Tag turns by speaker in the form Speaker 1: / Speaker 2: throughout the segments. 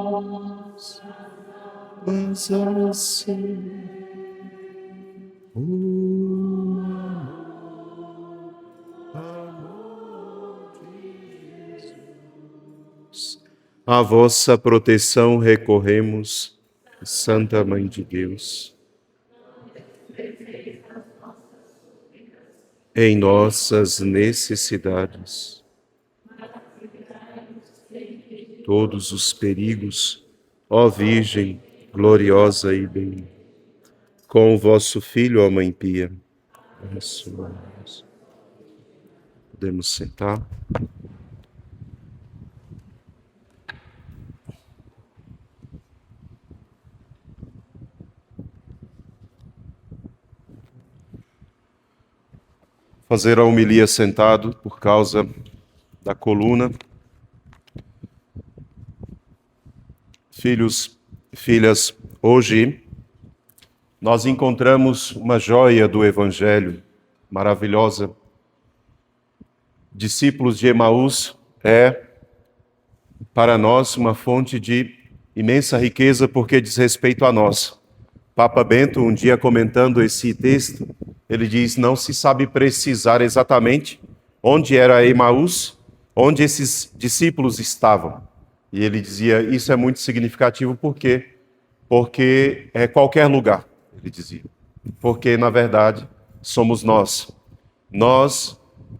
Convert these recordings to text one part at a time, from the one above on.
Speaker 1: mas assim o amor de Jesus. A vossa proteção recorremos, Santa Mãe de Deus. Em nossas necessidades, todos os perigos, ó Virgem gloriosa e bem, com o vosso Filho, ó Mãe Pia, podemos sentar. Fazer a homilia sentado por causa da coluna. Filhos e filhas, hoje nós encontramos uma joia do Evangelho maravilhosa. Discípulos de Emaús é para nós uma fonte de imensa riqueza porque diz respeito a nós. Papa Bento, um dia comentando esse texto, ele diz: não se sabe precisar exatamente onde era Emaús, onde esses discípulos estavam. E ele dizia, isso é muito significativo porque é qualquer lugar, ele dizia. Porque, na verdade, somos nós. Nós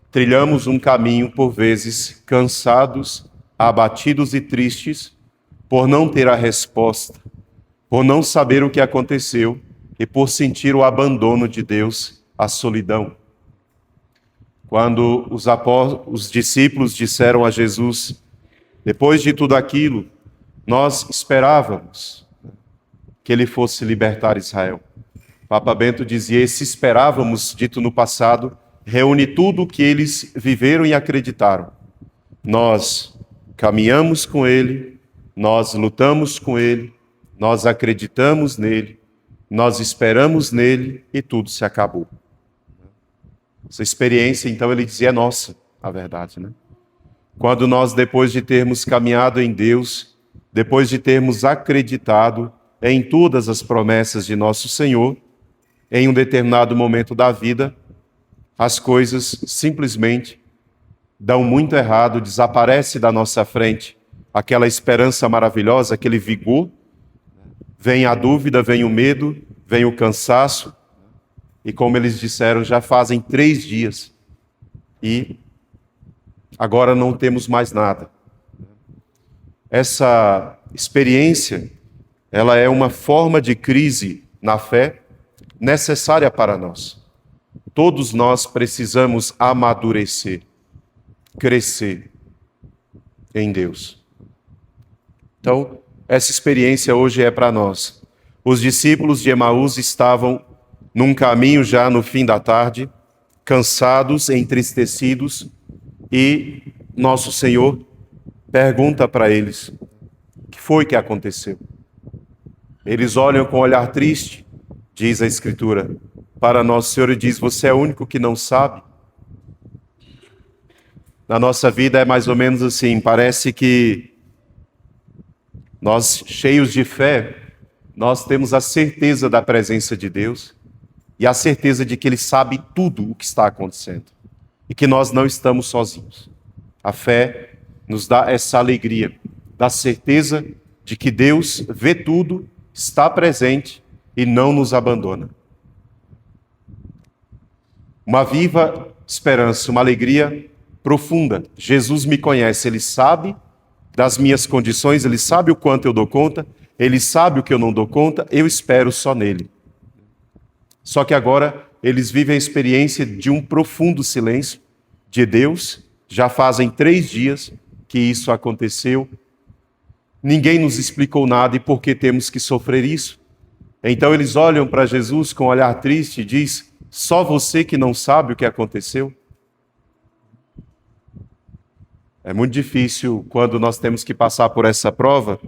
Speaker 1: trilhamos um caminho, por vezes, cansados, abatidos e tristes, por não ter a resposta, por não saber o que aconteceu e por sentir o abandono de Deus, a solidão. Quando os discípulos disseram a Jesus, depois de tudo aquilo, nós esperávamos que ele fosse libertar Israel. Papa Bento dizia, esse esperávamos, dito no passado, reúne tudo o que eles viveram e acreditaram. Nós caminhamos com ele, nós lutamos com ele, nós acreditamos nele, nós esperamos nele e tudo se acabou. Essa experiência, então, ele dizia, é nossa, a verdade, né? Quando nós, depois de termos caminhado em Deus, depois de termos acreditado em todas as promessas de nosso Senhor, em um determinado momento da vida, as coisas simplesmente dão muito errado, desaparece da nossa frente aquela esperança maravilhosa, aquele vigor, vem a dúvida, vem o medo, vem o cansaço, e como eles disseram, já fazem 3 dias e agora não temos mais nada. Essa experiência, ela é uma forma de crise na fé necessária para nós. Todos nós precisamos amadurecer, crescer em Deus. Então, essa experiência hoje é para nós. Os discípulos de Emaús estavam num caminho já no fim da tarde, cansados, entristecidos, e nosso Senhor pergunta para eles, o que foi que aconteceu? Eles olham com um olhar triste, diz a Escritura, para Nosso Senhor e diz, você é o único que não sabe? Na nossa vida é mais ou menos assim, parece que nós, cheios de fé, nós temos a certeza da presença de Deus e a certeza de que Ele sabe tudo o que está acontecendo e que nós não estamos sozinhos. A fé nos dá essa alegria, da certeza de que Deus vê tudo, está presente e não nos abandona. Uma viva esperança, uma alegria profunda. Jesus me conhece, Ele sabe das minhas condições, Ele sabe o quanto eu dou conta, Ele sabe o que eu não dou conta, eu espero só nele. Só que agora eles vivem a experiência de um profundo silêncio de Deus, já fazem 3 dias que isso aconteceu, ninguém nos explicou nada e por que temos que sofrer isso. Então eles olham para Jesus com um olhar triste e diz, só você que não sabe o que aconteceu? É muito difícil quando nós temos que passar por essa prova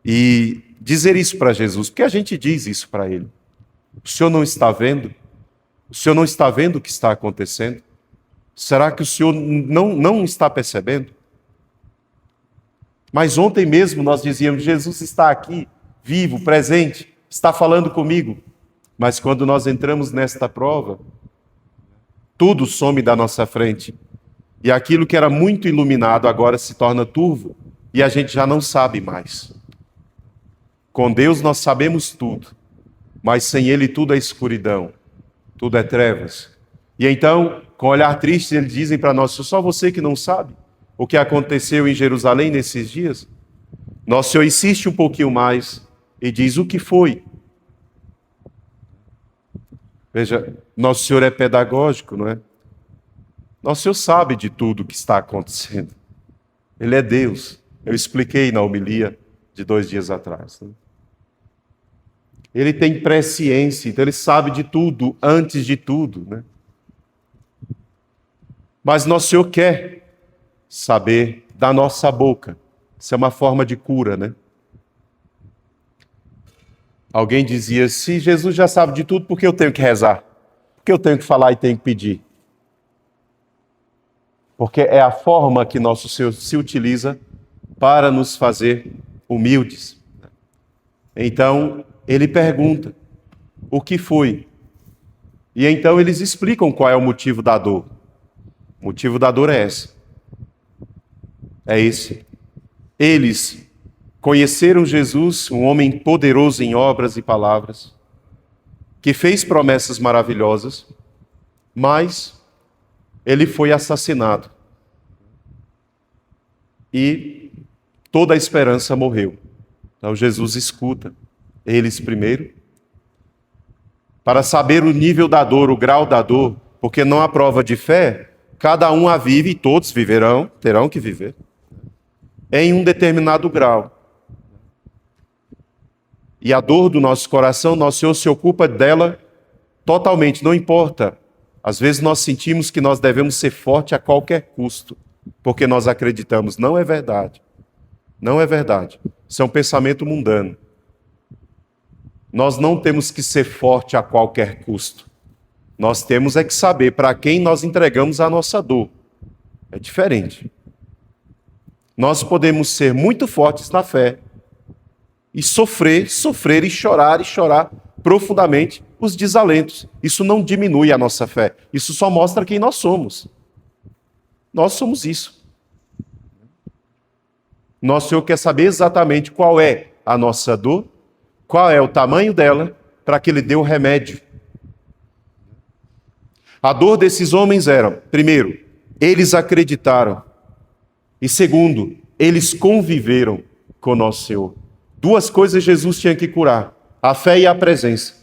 Speaker 1: e dizer isso para Jesus, porque a gente diz isso para Ele. O Senhor não está vendo? O Senhor não está vendo o que está acontecendo? Será que o Senhor não está percebendo? Mas ontem mesmo nós dizíamos, Jesus está aqui, vivo, presente, está falando comigo. Mas quando nós entramos nesta prova, tudo some da nossa frente. E aquilo que era muito iluminado agora se torna turvo e a gente já não sabe mais. Com Deus nós sabemos tudo, mas sem Ele tudo é escuridão, tudo é trevas. E então, com olhar triste, eles dizem para nós, só você que não sabe o que aconteceu em Jerusalém nesses dias? Nosso Senhor insiste um pouquinho mais e diz o que foi. Veja, Nosso Senhor é pedagógico, não é? Nosso Senhor sabe de tudo o que está acontecendo. Ele é Deus. Eu expliquei na homilia de 2 dias atrás. Né? Ele tem presciência, então ele sabe de tudo, antes de tudo. Né? Mas Nosso Senhor quer saber da nossa boca. Isso é uma forma de cura, né? Alguém dizia, se Jesus já sabe de tudo, por que eu tenho que rezar? Por que eu tenho que falar e tenho que pedir? Porque é a forma que Nosso Senhor se utiliza para nos fazer humildes. Então, ele pergunta, o que foi? E então eles explicam qual é o motivo da dor. O motivo da dor é esse. É esse. Eles conheceram Jesus, um homem poderoso em obras e palavras, que fez promessas maravilhosas, mas ele foi assassinado. E toda a esperança morreu. Então Jesus escuta eles primeiro, para saber o nível da dor, o grau da dor, porque não há prova de fé, cada um a vive e todos viverão, terão que viver, em um determinado grau. E a dor do nosso coração, Nosso Senhor se ocupa dela totalmente, não importa. Às vezes nós sentimos que nós devemos ser fortes a qualquer custo, porque nós acreditamos. Não é verdade. Não é verdade. Isso é um pensamento mundano. Nós não temos que ser forte a qualquer custo. Nós temos é que saber para quem nós entregamos a nossa dor. É diferente. Nós podemos ser muito fortes na fé e sofrer e chorar profundamente os desalentos. Isso não diminui a nossa fé. Isso só mostra quem nós somos. Nós somos isso. Nosso Senhor quer saber exatamente qual é a nossa dor, qual é o tamanho dela, para que Ele dê o remédio. A dor desses homens era, primeiro, eles acreditaram. E segundo, eles conviveram com Nosso Senhor. 2 coisas Jesus tinha que curar: a fé e a presença.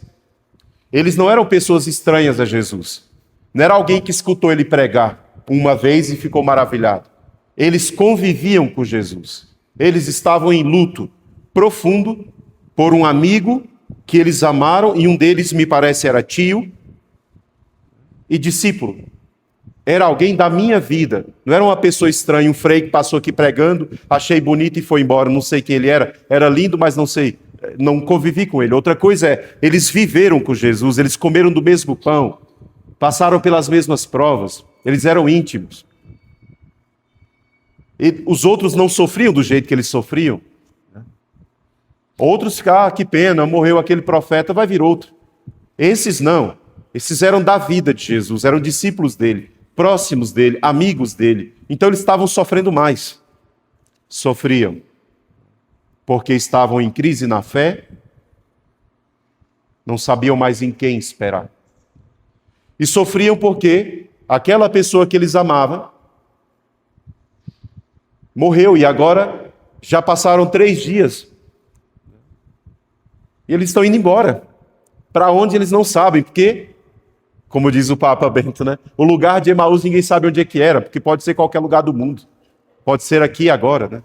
Speaker 1: Eles não eram pessoas estranhas a Jesus. Não era alguém que escutou ele pregar uma vez e ficou maravilhado. Eles conviviam com Jesus. Eles estavam em luto profundo por um amigo que eles amaram, e um deles, me parece, era tio e discípulo. Era alguém da minha vida. Não era uma pessoa estranha, um frei que passou aqui pregando, achei bonito e foi embora, não sei quem ele era. Era lindo, mas não sei, não convivi com ele. Outra coisa é, eles viveram com Jesus, eles comeram do mesmo pão, passaram pelas mesmas provas, eles eram íntimos. E os outros não sofriam do jeito que eles sofriam. Outros ficaram, que pena, morreu aquele profeta, vai vir outro. Esses não. Esses eram da vida de Jesus, eram discípulos dele, próximos dele, amigos dele. Então eles estavam sofrendo mais. Sofriam porque estavam em crise na fé, não sabiam mais em quem esperar. E sofriam porque aquela pessoa que eles amavam morreu, e agora já passaram 3 dias. E eles estão indo embora. Para onde eles não sabem, porque, como diz o Papa Bento, né? O lugar de Emaús ninguém sabe onde é que era, porque pode ser qualquer lugar do mundo. Pode ser aqui e agora, né?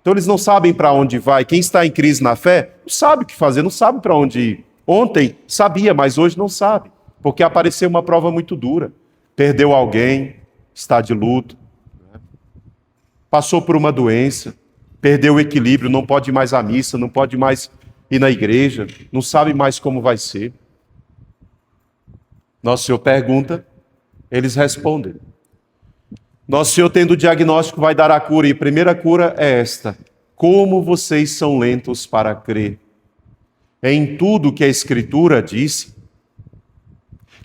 Speaker 1: Então eles não sabem para onde vai. Quem está em crise na fé não sabe o que fazer, não sabe para onde ir. Ontem sabia, mas hoje não sabe, porque apareceu uma prova muito dura. Perdeu alguém, está de luto, passou por uma doença, perdeu o equilíbrio, não pode ir mais à missa, não pode mais ir na igreja, não sabe mais como vai ser. Nosso Senhor pergunta, eles respondem. Nosso Senhor, tendo o diagnóstico, vai dar a cura, e a primeira cura é esta: como vocês são lentos para crer em tudo que a Escritura disse.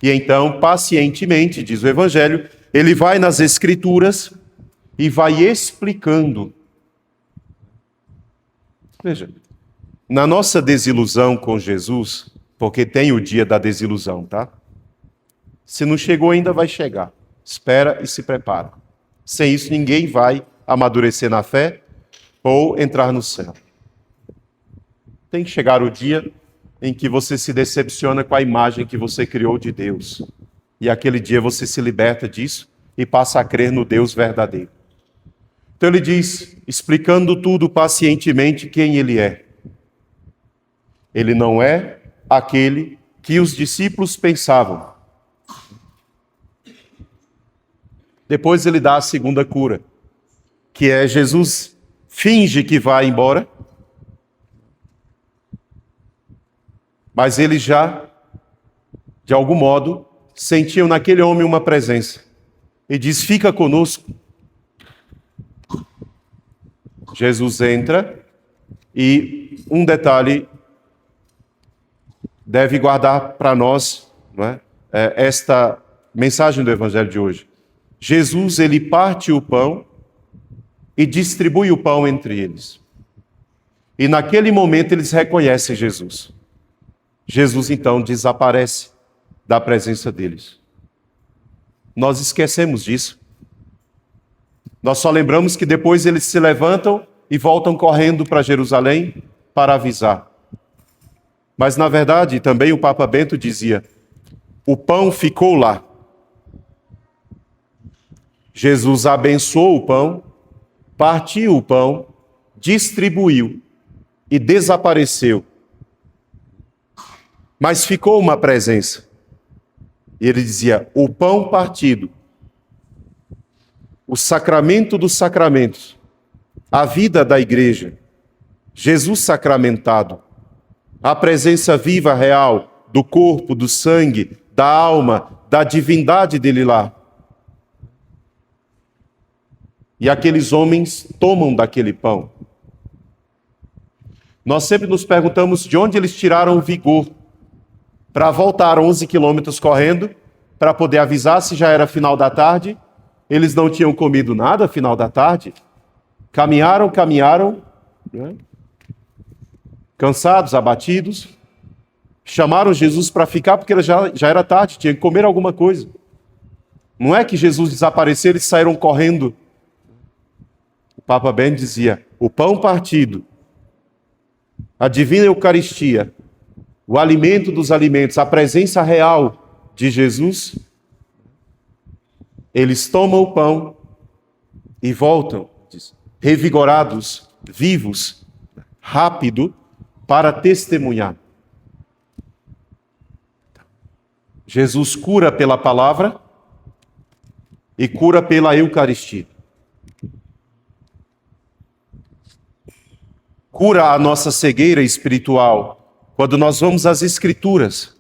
Speaker 1: E então, pacientemente, diz o Evangelho, ele vai nas Escrituras e vai explicando. Veja, na nossa desilusão com Jesus, porque tem o dia da desilusão, tá? Se não chegou ainda, vai chegar. Espera e se prepara. Sem isso, ninguém vai amadurecer na fé ou entrar no céu. Tem que chegar o dia em que você se decepciona com a imagem que você criou de Deus. E aquele dia você se liberta disso e passa a crer no Deus verdadeiro. Então ele diz, explicando tudo pacientemente, quem ele é. Ele não é aquele que os discípulos pensavam. Depois ele dá a segunda cura, que é Jesus finge que vai embora, mas eles já, de algum modo, sentiam naquele homem uma presença. E diz, fica conosco. Jesus entra e um detalhe deve guardar para nós, não é? Esta mensagem do Evangelho de hoje. Jesus, ele parte o pão e distribui o pão entre eles. E naquele momento eles reconhecem Jesus. Jesus então desaparece da presença deles. Nós esquecemos disso. Nós só lembramos que depois eles se levantam e voltam correndo para Jerusalém para avisar. Mas na verdade também o Papa Bento dizia, o pão ficou lá. Jesus abençoou o pão, partiu o pão, distribuiu e desapareceu. Mas ficou uma presença. E ele dizia, o pão partido, o sacramento dos sacramentos, a vida da igreja, Jesus sacramentado, a presença viva, real, do corpo, do sangue, da alma, da divindade dele lá. E aqueles homens tomam daquele pão. Nós sempre nos perguntamos de onde eles tiraram o vigor para voltar 11 quilômetros correndo, para poder avisar se já era final da tarde. Eles não tinham comido nada final da tarde. Caminharam, né? Cansados, abatidos. Chamaram Jesus para ficar porque já era tarde, tinha que comer alguma coisa. Não é que Jesus desapareceu, eles saíram correndo. O Papa Bento dizia, o pão partido, a divina Eucaristia, o alimento dos alimentos, a presença real de Jesus, eles tomam o pão e voltam, revigorados, vivos, rápido, para testemunhar. Jesus cura pela palavra e cura pela Eucaristia. Cura a nossa cegueira espiritual quando nós vamos às Escrituras.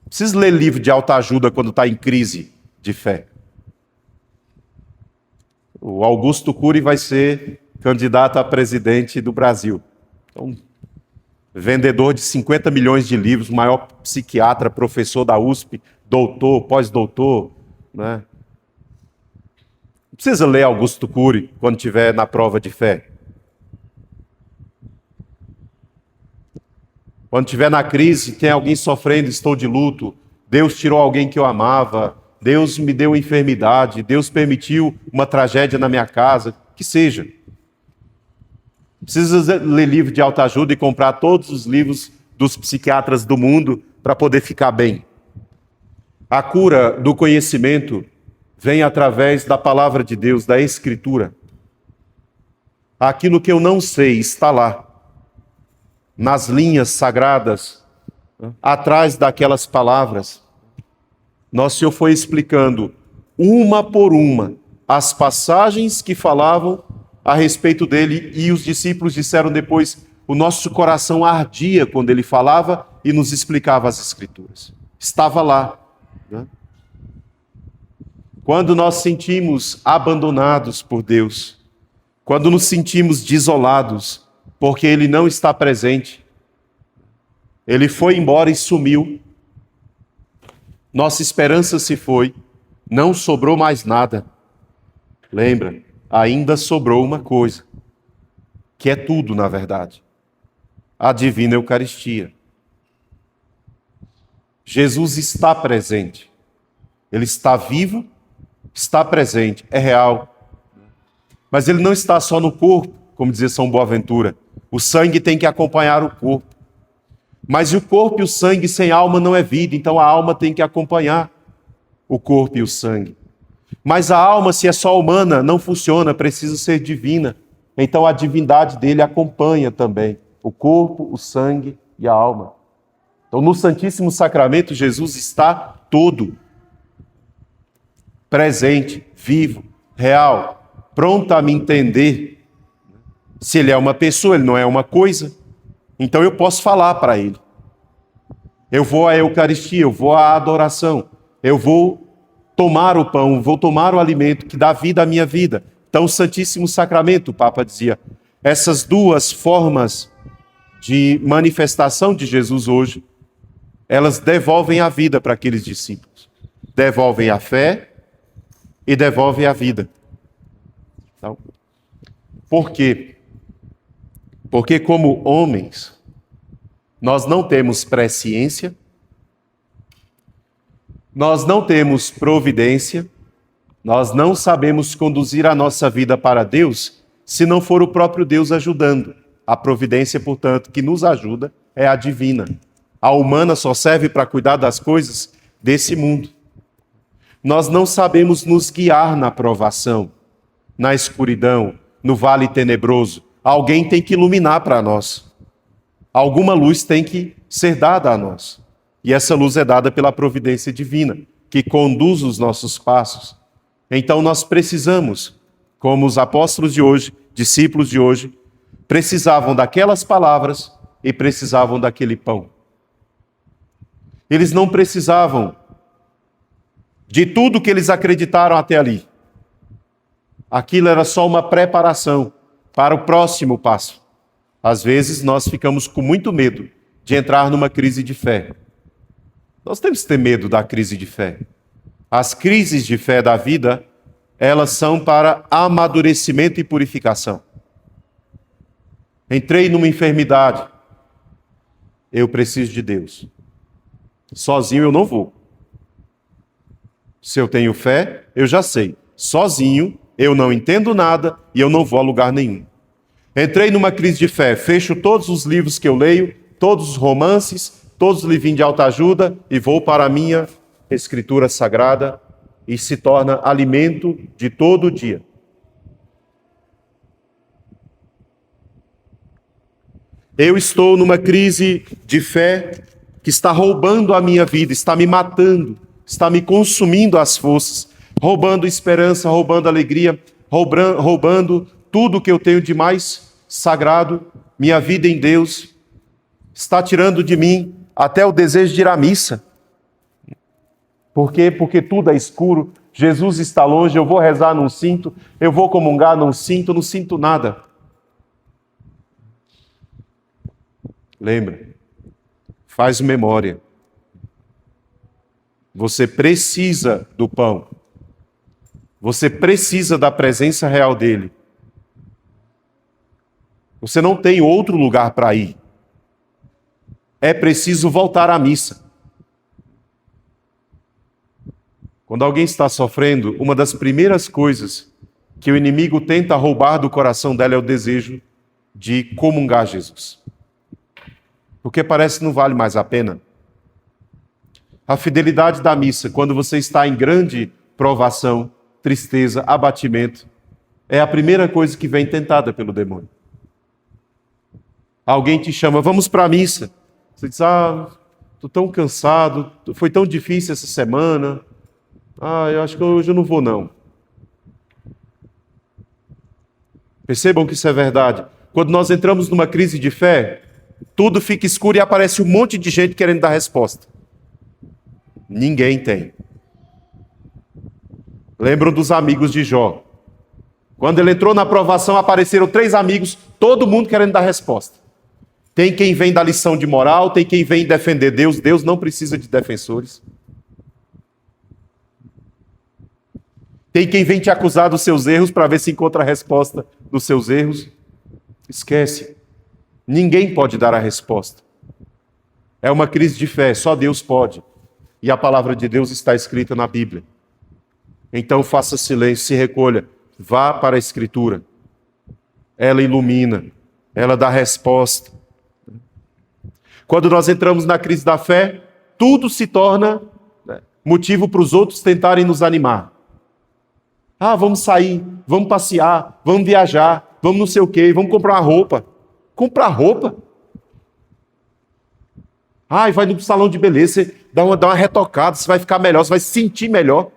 Speaker 1: Não precisa ler livro de autoajuda quando está em crise de fé. O Augusto Cury vai ser candidato a presidente do Brasil. Então, vendedor de 50 milhões de livros, maior psiquiatra, professor da USP, doutor, pós-doutor, né? Não precisa ler Augusto Cury quando estiver na prova de fé. Quando estiver na crise, tem alguém sofrendo, estou de luto, Deus tirou alguém que eu amava, Deus me deu enfermidade, Deus permitiu uma tragédia na minha casa, que seja. Precisa ler livro de autoajuda e comprar todos os livros dos psiquiatras do mundo para poder ficar bem. A cura do conhecimento vem através da palavra de Deus, da Escritura. Aquilo que eu não sei está lá, nas linhas sagradas, atrás daquelas palavras. Nosso Senhor foi explicando, uma por uma, as passagens que falavam a respeito dele, e os discípulos disseram depois, o nosso coração ardia quando ele falava e nos explicava as Escrituras. Estava lá, né? Quando nós sentimos abandonados por Deus, quando nos sentimos desolados, porque Ele não está presente, Ele foi embora e sumiu, nossa esperança se foi, não sobrou mais nada. Lembra, ainda sobrou uma coisa, que é tudo na verdade, a divina Eucaristia. Jesus está presente, Ele está vivo, está presente, é real. Mas Ele não está só no corpo, como dizia São Boaventura. O sangue tem que acompanhar o corpo. Mas o corpo e o sangue sem alma não é vida, então a alma tem que acompanhar o corpo e o sangue. Mas a alma, se é só humana, não funciona, precisa ser divina. Então a divindade dele acompanha também o corpo, o sangue e a alma. Então no Santíssimo Sacramento, Jesus está todo presente, vivo, real, pronto a me entender. Se Ele é uma pessoa, Ele não é uma coisa. Então eu posso falar para Ele. Eu vou à Eucaristia, eu vou à adoração, eu vou tomar o pão, vou tomar o alimento que dá vida à minha vida. Então o Santíssimo Sacramento, o Papa dizia, essas duas formas de manifestação de Jesus hoje, elas devolvem a vida para aqueles discípulos. Devolvem a fé e devolvem a vida. Então, por quê? Porque como homens, nós não temos presciência, nós não temos providência, nós não sabemos conduzir a nossa vida para Deus se não for o próprio Deus ajudando. A providência, portanto, que nos ajuda é a divina. A humana só serve para cuidar das coisas desse mundo. Nós não sabemos nos guiar na provação, na escuridão, no vale tenebroso. Alguém tem que iluminar para nós. Alguma luz tem que ser dada a nós. E essa luz é dada pela providência divina, que conduz os nossos passos. Então nós precisamos, como os apóstolos de hoje, discípulos de hoje, precisavam daquelas palavras e precisavam daquele pão. Eles não precisavam de tudo que eles acreditaram até ali. Aquilo era só uma preparação para o próximo passo. Às vezes nós ficamos com muito medo de entrar numa crise de fé. Nós temos que ter medo da crise de fé. As crises de fé da vida, elas são para amadurecimento e purificação. Entrei numa enfermidade. Eu preciso de Deus. Sozinho eu não vou. Se eu tenho fé, eu já sei. Sozinho, eu não entendo nada e eu não vou a lugar nenhum. Entrei numa crise de fé, fecho todos os livros que eu leio, todos os romances, todos os livrinhos de autoajuda e vou para a minha Escritura Sagrada e se torna alimento de todo dia. Eu estou numa crise de fé que está roubando a minha vida, está me matando, está me consumindo as forças, roubando esperança, roubando alegria, roubando tudo que eu tenho de mais sagrado, minha vida em Deus, está tirando de mim até o desejo de ir à missa. Por quê? Porque tudo é escuro, Jesus está longe, eu vou rezar, não sinto, eu vou comungar, não sinto nada. Lembra, faz memória. Você precisa do pão. Você precisa da presença real dele. Você não tem outro lugar para ir. É preciso voltar à missa. Quando alguém está sofrendo, uma das primeiras coisas que o inimigo tenta roubar do coração dela é o desejo de comungar Jesus. Porque parece que não vale mais a pena. A fidelidade da missa, quando você está em grande provação, tristeza, abatimento, é a primeira coisa que vem tentada pelo demônio. Alguém te chama, vamos para a missa. Você diz, estou tão cansado, foi tão difícil essa semana. Eu acho que hoje eu não vou não. Percebam que isso é verdade. Quando nós entramos numa crise de fé, tudo fica escuro e aparece um monte de gente querendo dar resposta. Ninguém tem. Lembram dos amigos de Jó. Quando ele entrou na provação, apareceram 3 amigos, todo mundo querendo dar resposta. Tem quem vem dar lição de moral, tem quem vem defender Deus. Deus não precisa de defensores. Tem quem vem te acusar dos seus erros para ver se encontra a resposta dos seus erros. Esquece. Ninguém pode dar a resposta. É uma crise de fé, só Deus pode. E a palavra de Deus está escrita na Bíblia. Então faça silêncio, se recolha, vá para a Escritura. Ela ilumina, ela dá resposta. Quando nós entramos na crise da fé, tudo se torna motivo para os outros tentarem nos animar. Ah, vamos sair, vamos passear, vamos viajar, vamos não sei o quê, vamos comprar uma roupa. Comprar roupa? Ah, vai no salão de beleza, você dá uma retocada, você vai ficar melhor, você vai se sentir melhor.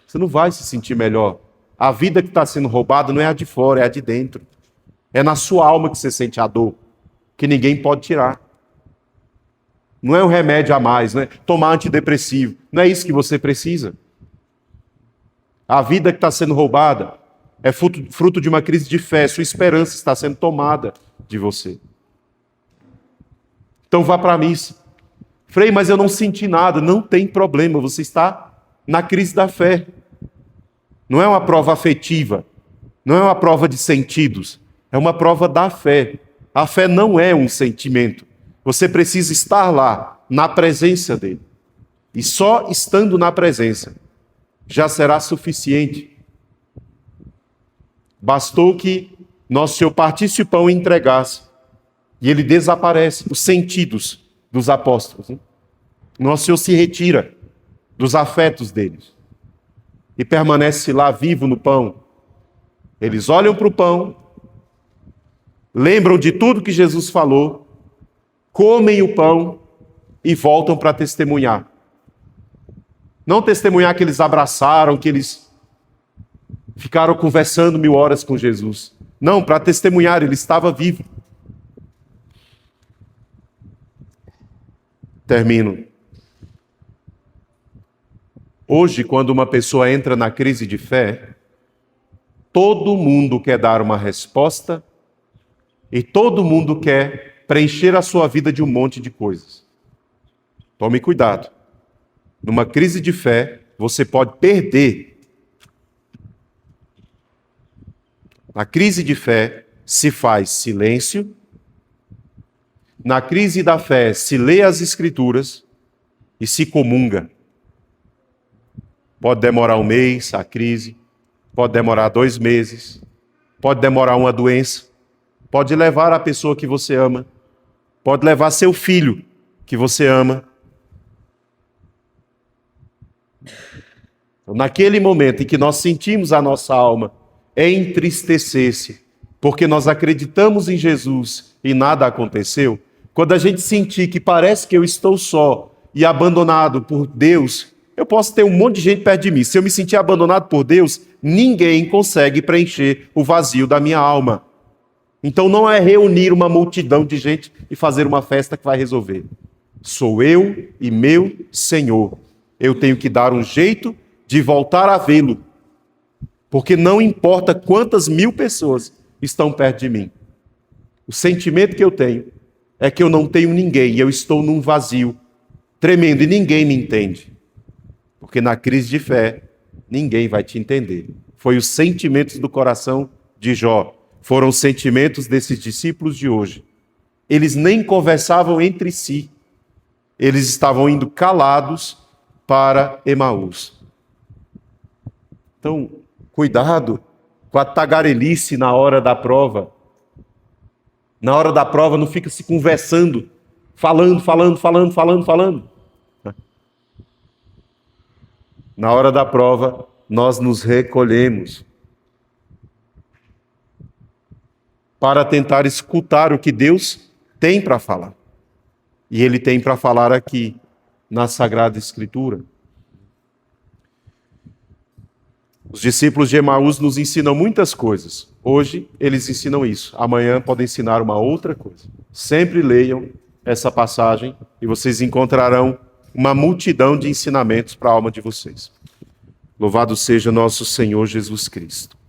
Speaker 1: Você não vai se sentir melhor. A vida que está sendo roubada não é a de fora, é a de dentro. É na sua alma que você sente a dor, que ninguém pode tirar. Não é um remédio a mais, não é tomar antidepressivo. Não é isso que você precisa. A vida que está sendo roubada é fruto de uma crise de fé. Sua esperança está sendo tomada de você. Então vá para a missa. Frei, mas eu não senti nada. Não tem problema, você está na crise da fé. Não é uma prova afetiva, não é uma prova de sentidos, é uma prova da fé. A fé não é um sentimento. Você precisa estar lá, na presença dele. E só estando na presença já será suficiente. Bastou que Nosso Senhor partisse o pão e entregasse. E ele desaparece, os sentidos dos apóstolos. Nosso Senhor se retira dos afetos deles e permanece lá vivo no pão. Eles olham para o pão, lembram de tudo que Jesus falou, comem o pão e voltam para testemunhar. Não testemunhar que eles abraçaram, que eles ficaram conversando 1000 horas com Jesus. Não, para testemunhar, ele estava vivo. Termino. Hoje, quando uma pessoa entra na crise de fé, todo mundo quer dar uma resposta e todo mundo quer preencher a sua vida de um monte de coisas. Tome cuidado. Numa crise de fé, você pode perder. Na crise de fé, se faz silêncio. Na crise da fé, se lê as Escrituras e se comunga. Pode demorar 1 mês, a crise. Pode demorar 2 meses. Pode demorar uma doença. Pode levar a pessoa que você ama. Pode levar seu filho que você ama. Naquele momento em que nós sentimos a nossa alma entristecer-se, porque nós acreditamos em Jesus e nada aconteceu, quando a gente sentir que parece que eu estou só e abandonado por Deus, eu posso ter um monte de gente perto de mim. Se eu me sentir abandonado por Deus, ninguém consegue preencher o vazio da minha alma. Então não é reunir uma multidão de gente e fazer uma festa que vai resolver. Sou eu e meu Senhor. Eu tenho que dar um jeito de voltar a vê-lo. Porque não importa quantas 1000 pessoas estão perto de mim. O sentimento que eu tenho é que eu não tenho ninguém e eu estou num vazio tremendo e ninguém me entende. Porque na crise de fé, ninguém vai te entender. Foi os sentimentos do coração de Jó. Foram os sentimentos desses discípulos de hoje. Eles nem conversavam entre si. Eles estavam indo calados para Emaús. Então, cuidado com a tagarelice na hora da prova. Na hora da prova não fica se conversando, falando. Na hora da prova, nós nos recolhemos para tentar escutar o que Deus tem para falar. E Ele tem para falar aqui, na Sagrada Escritura. Os discípulos de Emaús nos ensinam muitas coisas. Hoje, eles ensinam isso. Amanhã podem ensinar uma outra coisa. Sempre leiam essa passagem e vocês encontrarão uma multidão de ensinamentos para a alma de vocês. Louvado seja nosso Senhor Jesus Cristo.